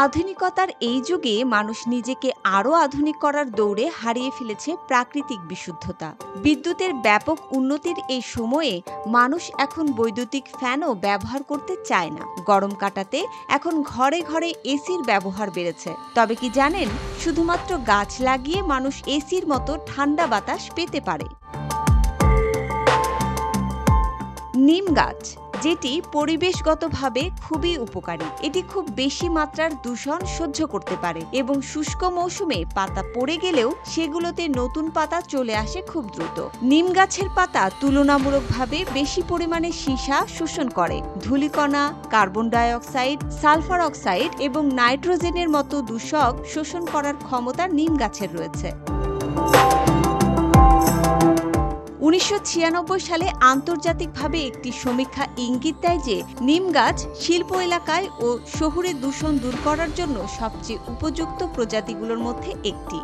আধুনিকতার এই যুগে মানুষ নিজেকে আরও আধুনিক করার দৌড়ে হারিয়ে ফেলেছে প্রাকৃতিক বিশুদ্ধতা। বিদ্যুতের ব্যাপক উন্নতির এই সময়ে মানুষ এখন বৈদ্যুতিক ফ্যানও ব্যবহার করতে চায় না। গরম কাটাতে এখন ঘরে ঘরে এসির ব্যবহার বেড়েছে। তবে কি জানেন, শুধুমাত্র গাছ লাগিয়ে মানুষ এসির মতো ঠান্ডা বাতাস পেতে পারে। নিম গাছ, যেটি পরিবেশগতভাবে খুবই উপকারী। এটি খুব বেশি মাত্রার দূষণ সহ্য করতে পারে এবং শুষ্ক মৌসুমে পাতা পড়ে গেলেও সেগুলোতে নতুন পাতা চলে আসে খুব দ্রুত। নিম গাছের পাতা তুলনামূলকভাবে বেশি পরিমাণে সীসা শোষণ করে। ধূলিকণা, carbon die oxide, sulphur oxide এবং নাইট্রোজেনের মতো দূষক শোষণ করার ক্ষমতা নিম গাছের রয়েছে। 1996 সালে আন্তর্জাতিকভাবে একটি সমীক্ষা ইঙ্গিত দেয় যে নিম গাছ শিল্প এলাকায় ও শহুরে দূষণ দূর করার জন্য সবচেয়ে উপযুক্ত প্রজাতিগুলোর মধ্যে একটি।